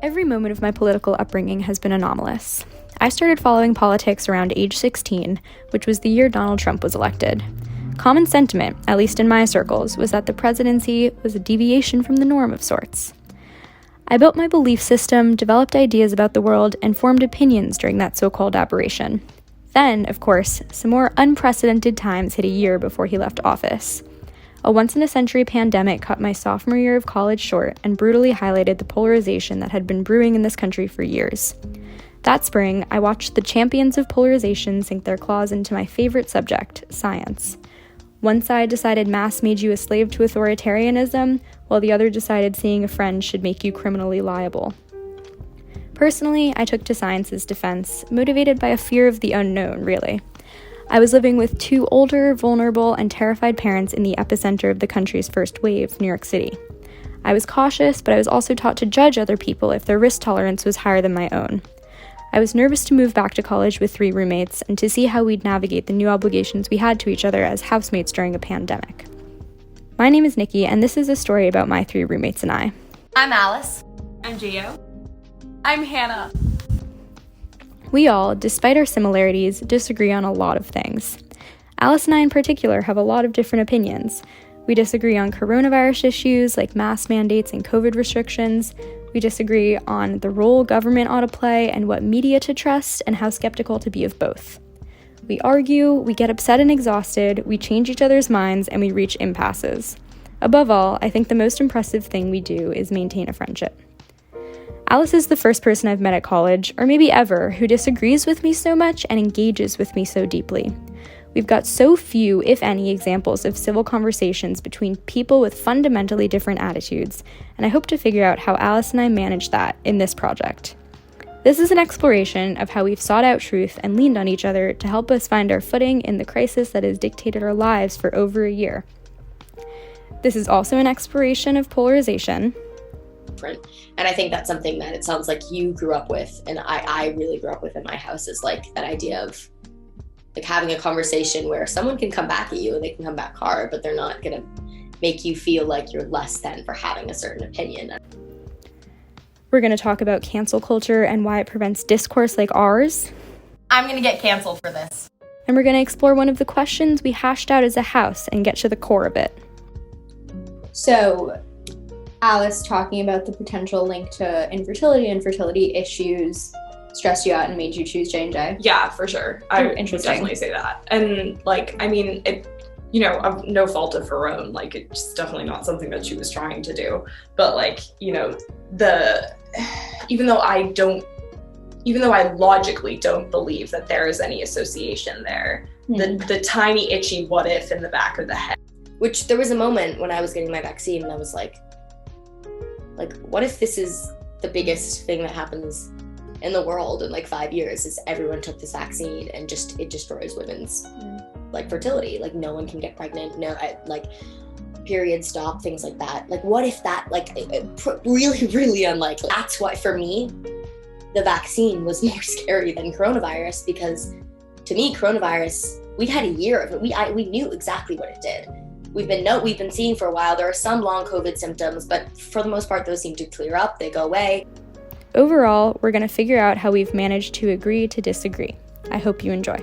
Every moment of my political upbringing has been anomalous. I started following politics around age 16, which was the year Donald Trump was elected. Common sentiment, at least in my circles, was that the presidency was a deviation from the norm of sorts. I built my belief system, developed ideas about the world, and formed opinions during that so-called aberration. Then, of course, some more unprecedented times hit a year before he left office. A once-in-a-century pandemic cut my sophomore year of college short and brutally highlighted the polarization that had been brewing in this country for years. That spring, I watched the champions of polarization sink their claws into my favorite subject, science. One side decided mass made you a slave to authoritarianism, while the other decided seeing a friend should make you criminally liable. Personally, I took to science's defense, motivated by a fear of the unknown, really. I was living with two older, vulnerable, and terrified parents in the epicenter of the country's first wave, New York City. I was cautious, but I was also taught to judge other people if their risk tolerance was higher than my own. I was nervous to move back to college with 3 roommates and to see how we'd navigate the new obligations we had to each other as housemates during a pandemic. My name is Nikki, and this is a story about my 3 roommates and I. I'm Alice. I'm Gio. I'm Hannah. We all, despite our similarities, disagree on a lot of things. Alice and I in particular have a lot of different opinions. We disagree on coronavirus issues like mask mandates and COVID restrictions. We disagree on the role government ought to play and what media to trust and how skeptical to be of both. We argue, we get upset and exhausted, we change each other's minds, and we reach impasses. Above all, I think the most impressive thing we do is maintain a friendship. Alice is the first person I've met at college, or maybe ever, who disagrees with me so much and engages with me so deeply. We've got so few, if any, examples of civil conversations between people with fundamentally different attitudes, and I hope to figure out how Alice and I manage that in this project. This is an exploration of how we've sought out truth and leaned on each other to help us find our footing in the crisis that has dictated our lives for over a year. This is also an exploration of polarization. And I think that's something that it sounds like you grew up with, and I really grew up with in my house, is like that idea of like having a conversation where someone can come back at you and they can come back hard, but they're not gonna make you feel like you're less than for having a certain opinion. We're going to talk about cancel culture and why it prevents discourse like ours. I'm gonna get canceled for this. And we're going to explore one of the questions we hashed out as a house and get to the core of it. So, Alice talking about the potential link to infertility and fertility issues stressed you out and made you choose J&J? Yeah, for sure. I would Interesting. definitely say that. And like, I mean, it, you know, of no fault of her own, like it's definitely not something that she was trying to do. But like, you know, even though I logically don't believe that there is any association there, the tiny itchy what if in the back of the head. Which there was a moment when I was getting my vaccine and I was like, what if this is the biggest thing that happens in the world in like 5 years is everyone took this vaccine and just it destroys women's like fertility, like no one can get pregnant, like periods stop, things like that. Like what if that, like really, really unlikely. That's why for me, the vaccine was more scary than coronavirus, because to me, coronavirus, we had a year of it. We knew exactly what it did. We've been seeing for a while. There are some long COVID symptoms, but for the most part, those seem to clear up. They go away. Overall, we're going to figure out how we've managed to agree to disagree. I hope you enjoy.